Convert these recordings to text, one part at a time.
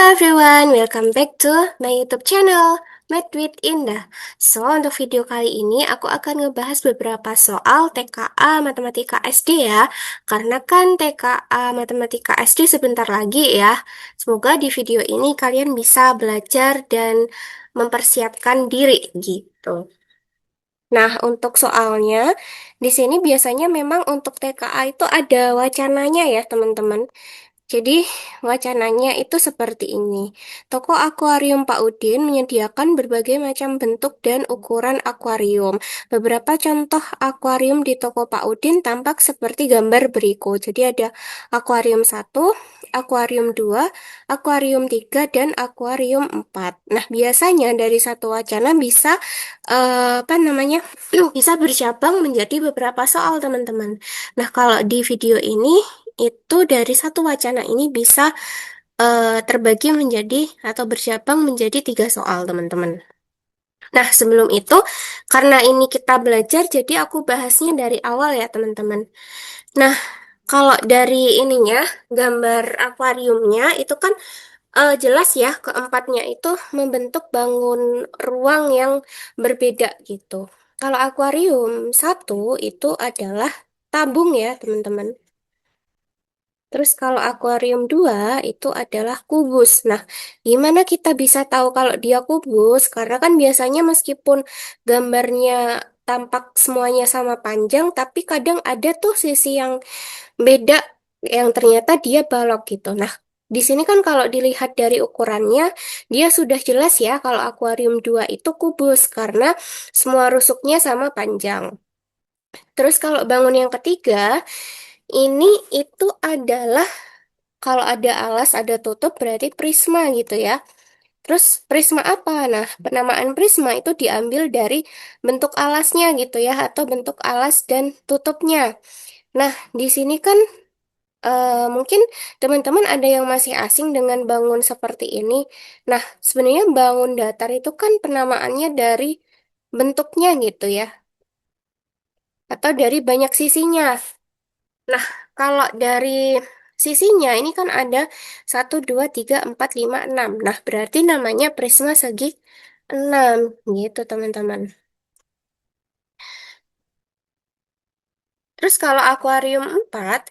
Everyone, welcome back to my YouTube channel, Math with Indah. So, untuk video kali ini aku akan ngebahas beberapa soal TKA Matematika SD ya. Karena kan TKA Matematika SD sebentar lagi ya. Semoga di video ini kalian bisa belajar dan mempersiapkan diri gitu. Nah, untuk soalnya, di sini biasanya memang untuk TKA itu ada wacananya ya, teman-teman. Jadi, wacananya itu seperti ini. Toko akuarium Pak Udin menyediakan berbagai macam bentuk dan ukuran akuarium. Beberapa contoh akuarium di toko Pak Udin tampak seperti gambar berikut. Jadi ada akuarium satu, akuarium 2, akuarium 3, dan akuarium 4. Nah, biasanya dari satu wacana bisa apa namanya? Bisa bercabang menjadi beberapa soal, teman-teman. Nah, kalau di video ini itu dari satu wacana ini bisa terbagi menjadi atau bercabang menjadi 3 soal, teman-teman. Nah, sebelum itu, karena ini kita belajar, jadi aku bahasnya dari awal ya, teman-teman. Nah, kalau dari ininya, gambar akuariumnya, itu kan jelas ya, keempatnya itu membentuk bangun ruang yang berbeda gitu. Kalau akuarium satu itu adalah tabung ya, teman-teman. Terus kalau akuarium 2 itu adalah kubus. Nah, gimana kita bisa tahu kalau dia kubus? Karena kan biasanya meskipun gambarnya tampak semuanya sama panjang, tapi kadang ada tuh sisi yang beda yang ternyata dia balok gitu. Nah, di sini kan kalau dilihat dari ukurannya, dia sudah jelas ya kalau akuarium 2 itu kubus karena semua rusuknya sama panjang. Terus kalau bangun yang ketiga, ini itu adalah kalau ada alas, ada tutup, berarti prisma gitu ya. Terus prisma apa? Nah, penamaan prisma itu diambil dari bentuk alasnya gitu ya, atau bentuk alas dan tutupnya. Nah, di sini kan mungkin teman-teman ada yang masih asing dengan bangun seperti ini. Nah, sebenarnya bangun datar itu kan penamaannya dari bentuknya gitu ya, atau dari banyak sisinya. Nah, kalau dari sisinya ini kan ada 1, 2, 3, 4, 5, 6. Nah, berarti namanya prisma segi 6 gitu, teman-teman. Terus kalau akuarium 4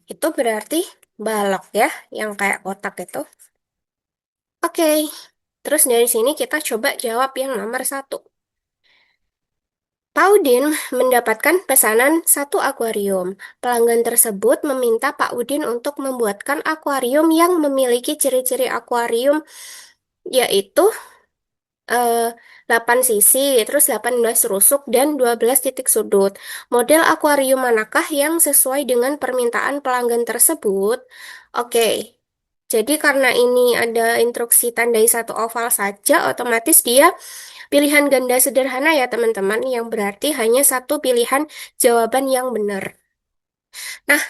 itu berarti balok ya, yang kayak kotak itu. Oke, terus dari sini kita coba jawab yang nomor 1. Pak Udin mendapatkan pesanan satu akuarium. Pelanggan tersebut meminta Pak Udin untuk membuatkan akuarium yang memiliki ciri-ciri akuarium, yaitu eh, 8 sisi, terus 18 rusuk, dan 12 titik sudut. Model akuarium manakah yang sesuai dengan permintaan pelanggan tersebut? Oke, jadi karena ini ada instruksi tandai satu oval saja, otomatis dia pilihan ganda sederhana ya, teman-teman, yang berarti hanya satu pilihan jawaban yang benar. Nah,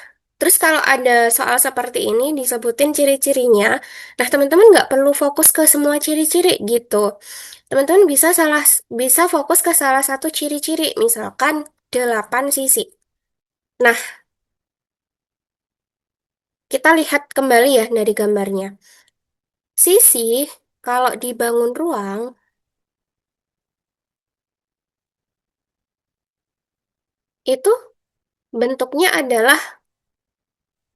terus kalau ada soal seperti ini disebutin ciri-cirinya, nah teman-teman nggak perlu fokus ke semua ciri-ciri gitu. Teman-teman bisa fokus ke salah satu ciri-ciri, misalkan 8 sisi. Nah, kita lihat kembali ya dari gambarnya. Sisi, kalau dibangun ruang, itu bentuknya adalah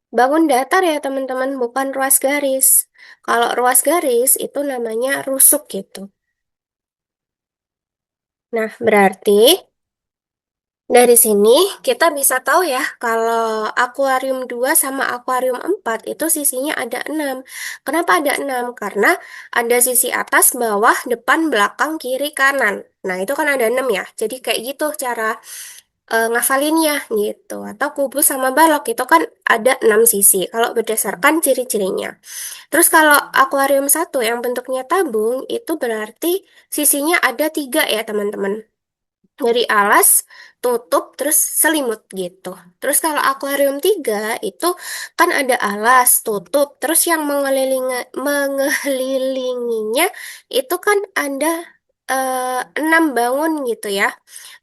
bangun datar ya teman-teman, bukan ruas garis. Kalau ruas garis itu namanya rusuk gitu. Nah, berarti dari sini kita bisa tahu ya kalau akuarium 2 sama akuarium 4 itu sisinya ada 6. Kenapa ada 6? Karena ada sisi atas, bawah, depan, belakang, kiri, kanan. Nah, itu kan ada 6 ya. Jadi kayak gitu cara ngafalinnya gitu. Atau kubus sama balok itu kan ada 6 sisi kalau berdasarkan ciri-cirinya. Terus kalau akuarium satu yang bentuknya tabung itu berarti sisinya ada 3 ya, teman-teman. Dari alas, tutup, terus selimut gitu. Terus kalau akuarium 3 itu kan ada alas, tutup, terus yang mengelilinginya itu kan ada 6 bangun gitu ya.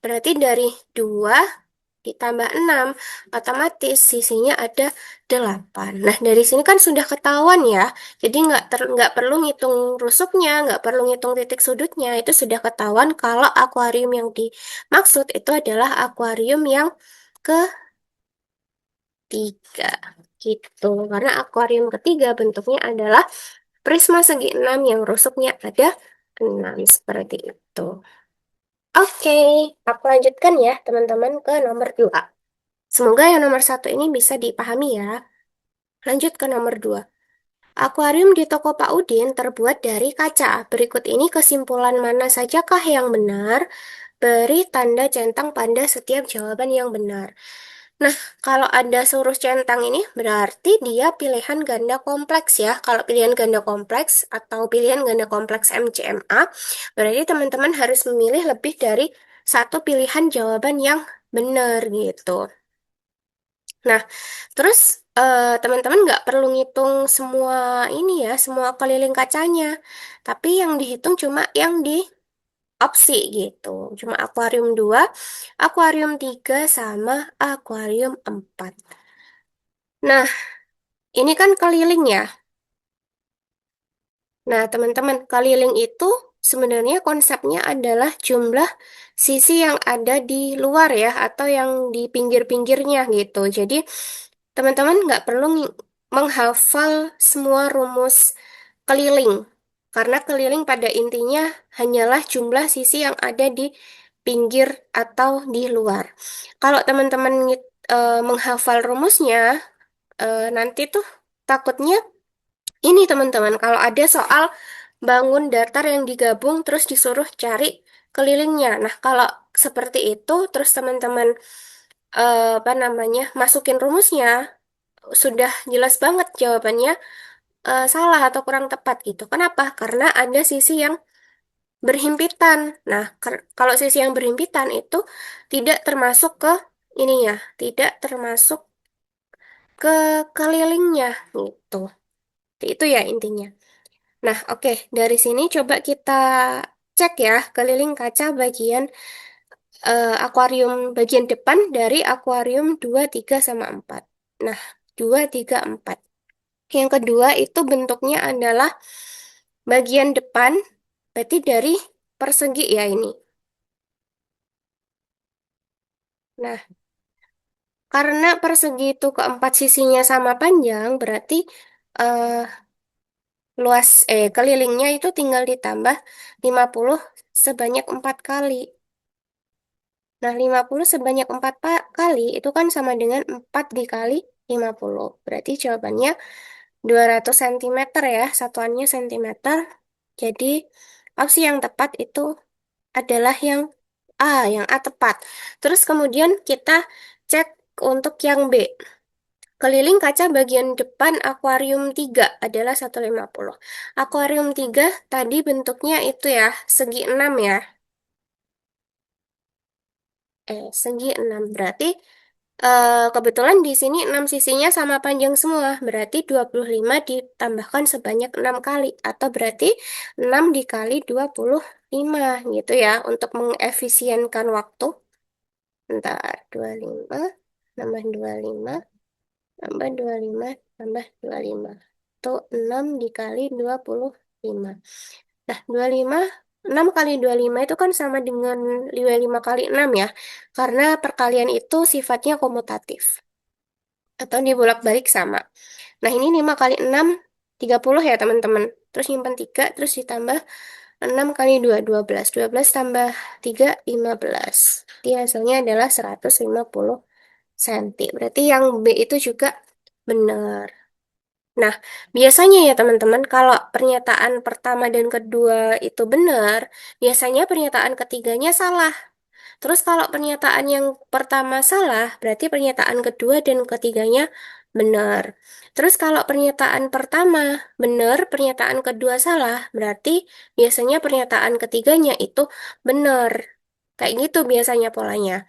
Berarti dari 2, ditambah 6, otomatis sisinya ada 8. Nah, dari sini kan sudah ketahuan ya. Jadi nggak perlu ngitung rusuknya, nggak perlu ngitung titik sudutnya. Itu sudah ketahuan kalau akuarium yang dimaksud itu adalah akuarium yang ketiga. Gitu. Karena akuarium ketiga bentuknya adalah prisma segi 6 yang rusuknya ada 6. Seperti itu. Oke, aku lanjutkan ya teman-teman ke nomor 2. Semoga yang nomor 1 ini bisa dipahami ya. Lanjut ke nomor 2. Akuarium di toko Pak Udin terbuat dari kaca. Berikut ini kesimpulan mana sajakah yang benar? Beri tanda centang pada setiap jawaban yang benar. Nah, kalau ada huruf centang ini berarti dia pilihan ganda kompleks ya. Kalau pilihan ganda kompleks atau pilihan ganda kompleks MCMA, berarti teman-teman harus memilih lebih dari satu pilihan jawaban yang benar gitu. Nah, terus teman-teman nggak perlu ngitung semua ini ya, semua keliling kacanya. Tapi yang dihitung cuma yang di opsi gitu. Cuma akuarium 2, akuarium 3 sama akuarium 4. Nah, ini kan keliling ya. Nah, teman-teman, keliling itu sebenarnya konsepnya adalah jumlah sisi yang ada di luar ya, atau yang di pinggir-pinggirnya gitu. Jadi, teman-teman nggak perlu menghafal semua rumus keliling. Karena keliling pada intinya hanyalah jumlah sisi yang ada di pinggir atau di luar. Kalau teman-teman menghafal rumusnya, nanti tuh takutnya ini teman-teman, kalau ada soal bangun datar yang digabung terus disuruh cari kelilingnya. Nah, kalau seperti itu terus teman-teman apa namanya? Masukin rumusnya, sudah jelas banget jawabannya salah atau kurang tepat gitu. Kenapa? Karena ada sisi yang berhimpitan. Nah, kalau sisi yang berhimpitan itu tidak termasuk ke ininya, tidak termasuk ke kelilingnya gitu. Itu ya intinya. Nah, oke, dari sini coba kita cek ya keliling kaca bagian akuarium bagian depan dari akuarium 2, 3, sama 4. Nah, 2, 3, 4. Yang kedua itu bentuknya adalah bagian depan, berarti dari persegi ya ini. Nah, karena persegi itu keempat sisinya sama panjang, berarti eh, kelilingnya itu tinggal ditambah 50 sebanyak 4 kali. Nah, 50 sebanyak 4 kali itu kan sama dengan 4 dikali 50. Berarti jawabannya 200 cm ya, satuannya cm. Jadi, opsi yang tepat itu adalah yang A tepat. Terus kemudian kita cek untuk yang B. Keliling kaca bagian depan akuarium 3 adalah 150. Akuarium 3 tadi bentuknya itu ya, segi 6 ya. Segi 6 berarti kebetulan di sini 6 sisinya sama panjang semua. Berarti 25 ditambahkan sebanyak 6 kali. Atau berarti 6 dikali 25 gitu ya. Untuk mengefisienkan waktu. Bentar, 25 tambah 25 tambah 25 tambah 25. Itu 6 dikali 25. Nah, 25, 6 kali 25 itu kan sama dengan 55 kali 6 ya. Karena perkalian itu sifatnya komutatif. Atau dibolak-balik sama. Nah, ini 5 kali 6, 30 ya teman-teman. Terus nyimpan 3, terus ditambah 6 kali 2, 12. 12 tambah 3, 15. Jadi hasilnya adalah 150 cm. Berarti yang B itu juga benar. Nah, biasanya ya teman-teman, kalau pernyataan pertama dan kedua itu benar, biasanya pernyataan ketiganya salah. Terus kalau pernyataan yang pertama salah, berarti pernyataan kedua dan ketiganya benar. Terus kalau pernyataan pertama benar, pernyataan kedua salah, berarti biasanya pernyataan ketiganya itu benar. Kayak gitu biasanya polanya.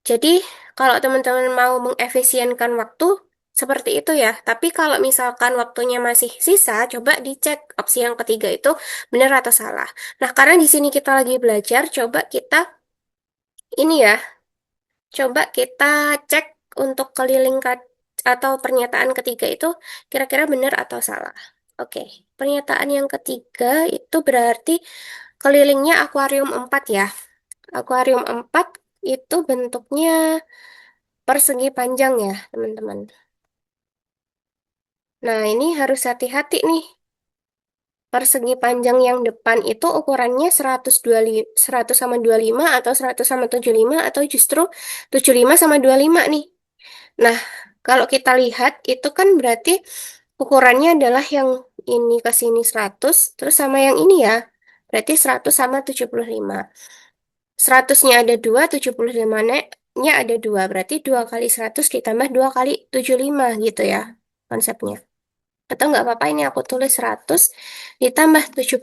Jadi, kalau teman-teman mau mengefisienkan waktu, seperti itu ya. Tapi kalau misalkan waktunya masih sisa, coba dicek opsi yang ketiga itu benar atau salah. Nah, karena di sini kita lagi belajar, coba kita ini ya, Coba kita cek untuk keliling atau pernyataan ketiga itu kira-kira benar atau salah. Oke, pernyataan yang ketiga itu berarti kelilingnya akuarium 4 ya. Akuarium 4 itu bentuknya persegi panjang ya, teman-teman. Nah, ini harus hati-hati nih. Persegi panjang yang depan itu ukurannya 100 sama 25 atau 100 sama 75 atau justru 75 sama 25 nih. Nah, kalau kita lihat itu kan berarti ukurannya adalah yang ini ke sini 100, terus sama yang ini ya. Berarti 100 sama 75. 100-nya ada 2, 75-nya ada 2. Berarti 2 kali 100 ditambah 2 kali 75 gitu ya konsepnya. Atau nggak apa-apa ini aku tulis 100 ditambah 75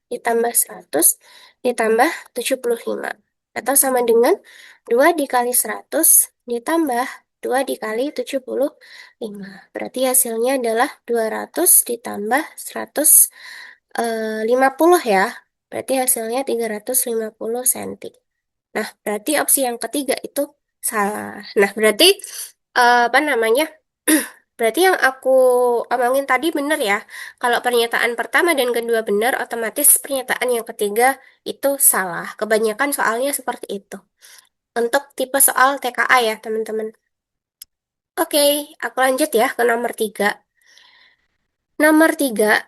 ditambah 100 ditambah 75. Atau sama dengan 2 dikali 100 ditambah 2 dikali 75. Berarti hasilnya adalah 200 ditambah 150 ya. Berarti hasilnya 350 cm. Nah, berarti opsi yang ketiga itu salah. Nah, berarti apa namanya? Berarti yang aku omongin tadi benar ya. Kalau pernyataan pertama dan kedua benar, otomatis pernyataan yang ketiga itu salah. Kebanyakan soalnya seperti itu. Untuk tipe soal TKA ya, teman-teman. Oke, aku lanjut ya ke nomor 3. Nomor 3,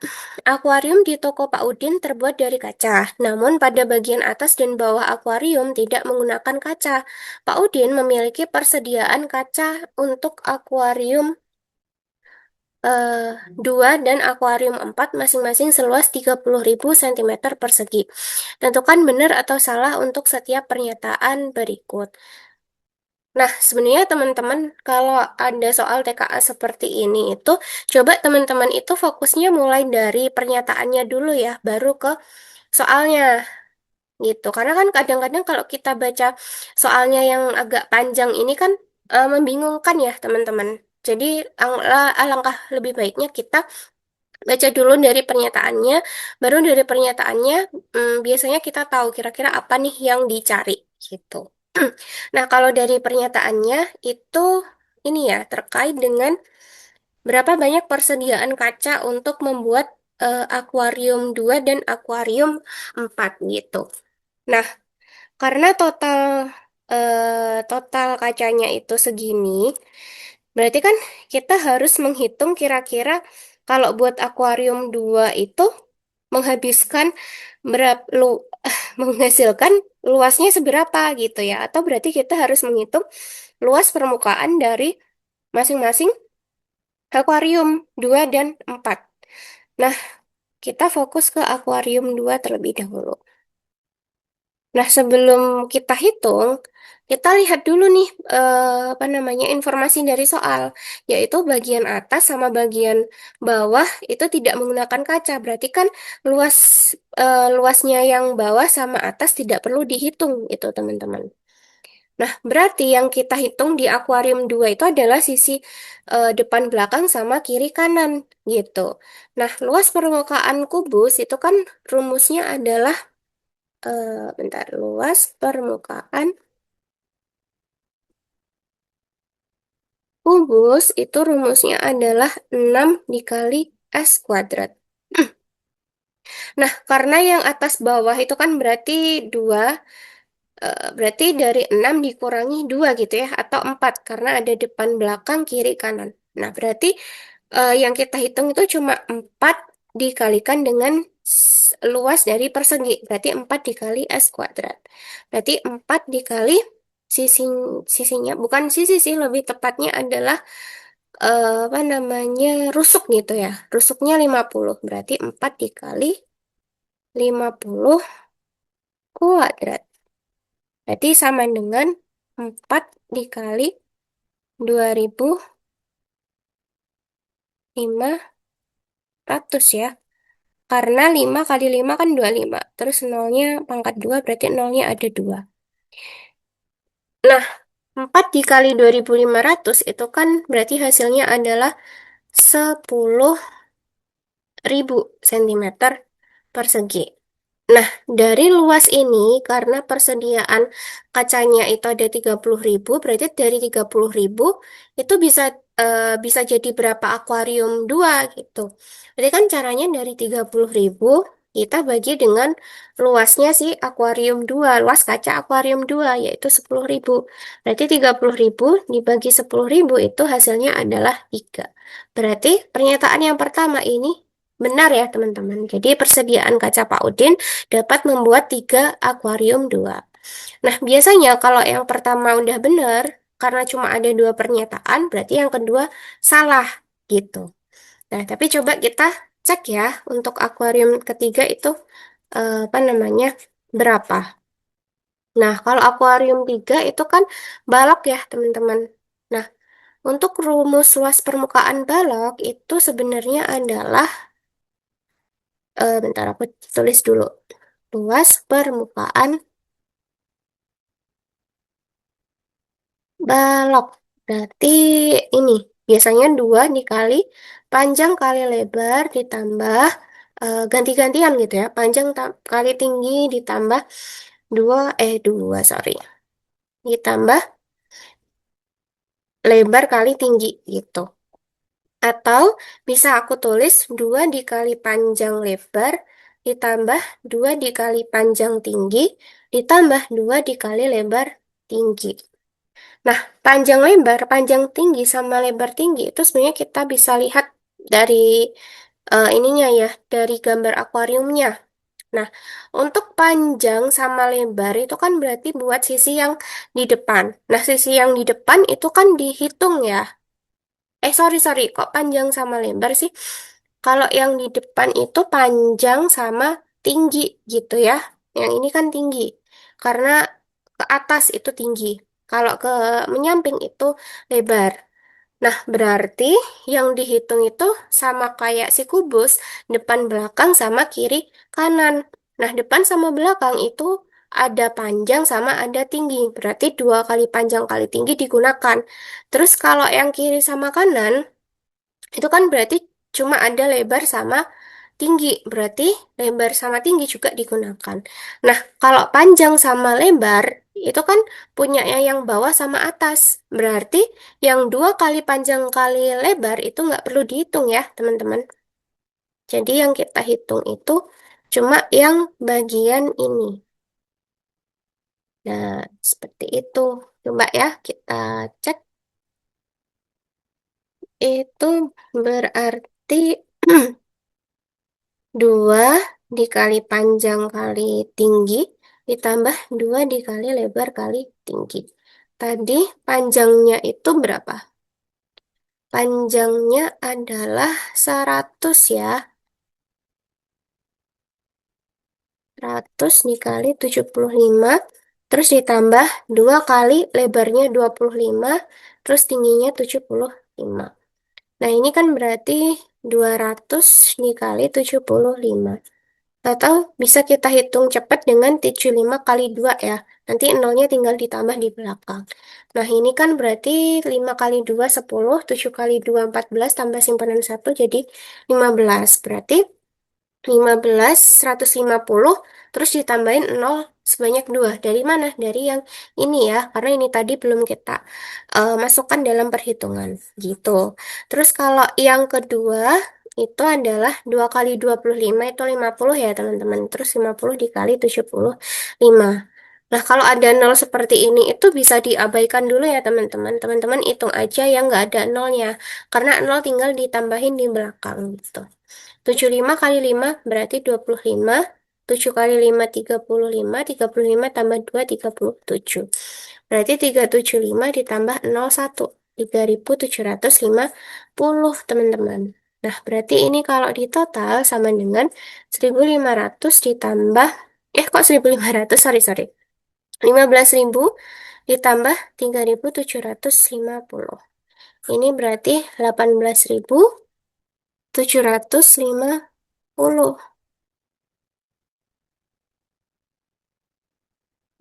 akuarium di toko Pak Udin terbuat dari kaca. Namun pada bagian atas dan bawah akuarium tidak menggunakan kaca. Pak Udin memiliki persediaan kaca untuk akuarium 2 dan akuarium 4 masing-masing seluas 30.000 cm persegi. Tentukan benar atau salah untuk setiap pernyataan berikut. Nah, sebenarnya teman-teman kalau ada soal TKA seperti ini itu coba teman-teman itu fokusnya mulai dari pernyataannya dulu ya, baru ke soalnya gitu. Karena kan kadang-kadang kalau kita baca soalnya yang agak panjang ini kan membingungkan ya, teman-teman. Jadi alangkah lebih baiknya kita baca dulu dari pernyataannya, baru dari pernyataannya biasanya kita tahu kira-kira apa nih yang dicari gitu. Nah, kalau dari pernyataannya itu ini ya terkait dengan berapa banyak persediaan kaca untuk membuat akuarium 2 dan akuarium 4 gitu. Nah, karena total kacanya itu segini, berarti kan kita harus menghitung kira-kira kalau buat akuarium 2 itu menghabiskan berapa menghasilkan luasnya seberapa gitu ya. Atau berarti kita harus menghitung luas permukaan dari masing-masing akuarium 2 dan 4. Nah, kita fokus ke akuarium 2 terlebih dahulu. Nah, sebelum kita hitung, kita lihat dulu nih apa namanya informasi dari soal, yaitu bagian atas sama bagian bawah itu tidak menggunakan kaca. Berarti kan luas luasnya yang bawah sama atas tidak perlu dihitung itu, teman-teman. Nah, berarti yang kita hitung di akuarium 2 itu adalah sisi depan belakang sama kiri kanan gitu. Nah, luas permukaan kubus itu kan rumusnya adalah bentar, luas permukaan kubus itu rumusnya adalah 6 dikali S kuadrat. Nah, karena yang atas bawah itu kan berarti 2, berarti dari 6 dikurangi 2 gitu ya, atau 4 karena ada depan belakang kiri kanan. Nah, berarti yang kita hitung itu cuma 4 dikalikan dengan luas dari persegi. Berarti 4 dikali S kuadrat. Berarti 4 dikali sisi sisinya, bukan sisi sih, lebih tepatnya adalah apa namanya, rusuk gitu ya. Rusuknya 50. Berarti 4 dikali 50 kuadrat. Berarti sama dengan 4 dikali 2.500 ya. Karena 5 kali 5 kan 25. Terus nolnya pangkat 2 berarti nolnya ada 2. Nah, 4 dikali 2.500 itu kan berarti hasilnya adalah 10.000 cm persegi. Nah, dari luas ini, karena persediaan kacanya itu ada 30.000, berarti dari 30.000 itu bisa jadi berapa akuarium dua gitu. Berarti kan caranya dari 30.000 kita bagi dengan luasnya si akuarium dua, luas kaca akuarium dua, yaitu 10.000. Berarti 30.000 dibagi 10.000 itu hasilnya adalah 3. Berarti pernyataan yang pertama ini benar ya teman-teman. Jadi persediaan kaca Pak Udin dapat membuat 3 akuarium 2. Nah, biasanya kalau yang pertama udah benar, karena cuma ada 2 pernyataan, berarti yang kedua salah gitu. Nah, tapi coba kita cek ya untuk akuarium ketiga itu apa namanya berapa. Nah, kalau akuarium 3 itu kan balok ya teman-teman. Nah, untuk rumus luas permukaan balok itu sebenarnya adalah, bentar aku tulis dulu. Luas permukaan balok. Berarti ini biasanya 2 dikali panjang kali lebar ditambah ganti-gantian gitu ya. Panjang kali tinggi ditambah 2, sorry. Ditambah lebar kali tinggi gitu. Atau bisa aku tulis 2 dikali panjang lebar ditambah 2 dikali panjang tinggi ditambah 2 dikali lebar tinggi. Nah, panjang tinggi sama lebar tinggi itu sebenarnya kita bisa lihat dari ininya ya, dari gambar akuariumnya. Nah, untuk panjang sama lebar itu kan berarti buat sisi yang di depan. Nah, sisi yang di depan itu kan dihitung ya. Sorry, kok panjang sama lebar sih? Kalau yang di depan itu panjang sama tinggi gitu ya. Yang ini kan tinggi. Karena ke atas itu tinggi. Kalau ke menyamping itu lebar. Nah, berarti yang dihitung itu sama kayak si kubus, depan belakang sama kiri kanan. Nah, depan sama belakang itu ada panjang sama ada tinggi. Berarti 2 kali panjang kali tinggi digunakan. Terus kalau yang kiri sama kanan, itu kan berarti cuma ada lebar sama tinggi. Berarti lebar sama tinggi juga digunakan. Nah, kalau panjang sama lebar, itu kan punyanya yang bawah sama atas. Berarti yang 2 kali panjang kali lebar itu nggak perlu dihitung ya, teman-teman. Jadi yang kita hitung itu cuma yang bagian ini. Nah, seperti itu. Coba ya kita cek. Itu berarti 2 dikali panjang kali tinggi ditambah 2 dikali lebar kali tinggi. Tadi panjangnya itu berapa? Panjangnya adalah 100 ya. 100 dikali 75, terus ditambah 2 kali lebarnya 25, terus tingginya 75. Nah, ini kan berarti 200 dikali 75. Atau bisa kita hitung cepat dengan 75 kali 2 ya. Nanti nolnya tinggal ditambah di belakang. Nah, ini kan berarti 5 kali 2 10, 7 kali 2 14, tambah simpanan 1 jadi 15. Berarti 15, 150, terus ditambahin 0 sebanyak 2. Dari mana? Dari yang ini ya, karena ini tadi belum kita masukkan dalam perhitungan. Gitu. Terus kalau yang kedua, itu adalah 2 kali 25 itu 50 ya teman-teman. Terus 50 dikali 75. Nah, kalau ada nol seperti ini, itu bisa diabaikan dulu ya teman-teman. Teman-teman hitung aja yang nggak ada nolnya. Karena nol tinggal ditambahin di belakang gitu. 75 kali 5 berarti 25. 7 kali 5 35. 35 tambah 2 37. Berarti 375 ditambah 01. 3.750 teman-teman. Nah, berarti ini kalau di total sama dengan 1.500 ditambah, kok 1.500, sorry. 15.000 ditambah 3.750. Ini berarti 18.750.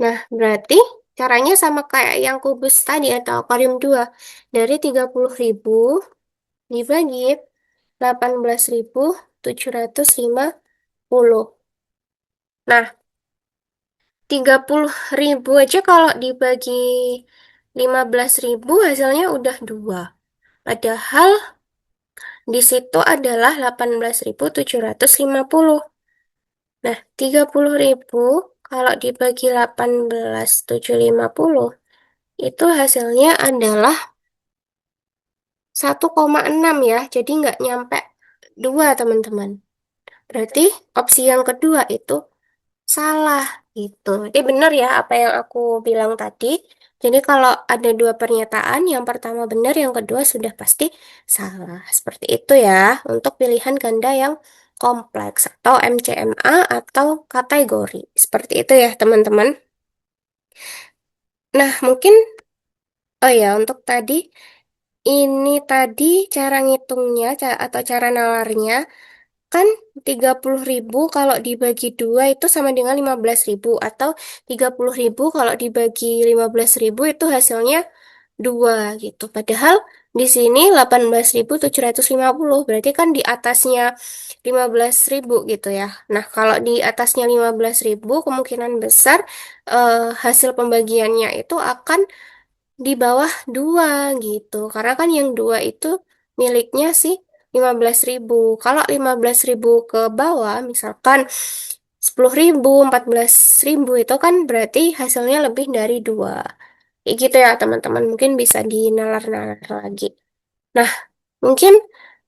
Nah, berarti caranya sama kayak yang kubus tadi atau akuarium 2. Dari 30.000 dibagi 18.750. Nah, 30.000 aja kalau dibagi 15.000 hasilnya udah 2. Padahal di situ adalah 18.750. Nah, 30.000 kalau dibagi 18.750 itu hasilnya adalah 1,6 ya. Jadi nggak nyampe 2 teman-teman. Berarti opsi yang kedua itu salah gitu. Jadi benar ya apa yang aku bilang tadi. Jadi kalau ada dua pernyataan, yang pertama benar, yang kedua sudah pasti salah. Seperti itu ya untuk pilihan ganda yang kompleks atau MCMA atau kategori. Seperti itu ya teman-teman. Nah mungkin, oh ya untuk tadi, ini tadi cara ngitungnya atau cara nalarnya. Kan 30.000 kalau dibagi 2 itu sama dengan 15.000 atau 30.000 kalau dibagi 15.000 itu hasilnya 2 gitu. Padahal di sini 18.750 berarti kan di atasnya 15.000 gitu ya. Nah, kalau di atasnya 15.000 kemungkinan besar hasil pembagiannya itu akan di bawah 2 gitu. Karena kan yang 2 itu miliknya sih 15.000. Kalau 15.000 ke bawah, misalkan 10.000, 14.000 itu kan berarti hasilnya lebih dari 2. Kayak gitu ya teman-teman. Mungkin bisa dinalar-nalar lagi. Nah, mungkin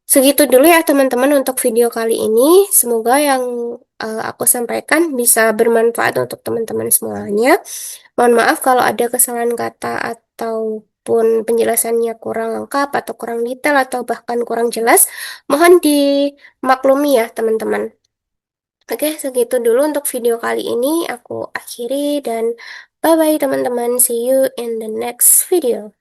segitu dulu ya teman-teman untuk video kali ini. Semoga yang aku sampaikan bisa bermanfaat untuk teman-teman semuanya. Mohon maaf kalau ada kesalahan kata ataupun penjelasannya kurang lengkap atau kurang detail atau bahkan kurang jelas. Mohon dimaklumi ya teman-teman. Oke, segitu dulu untuk video kali ini. Aku akhiri dan bye-bye teman-teman. See you in the next video.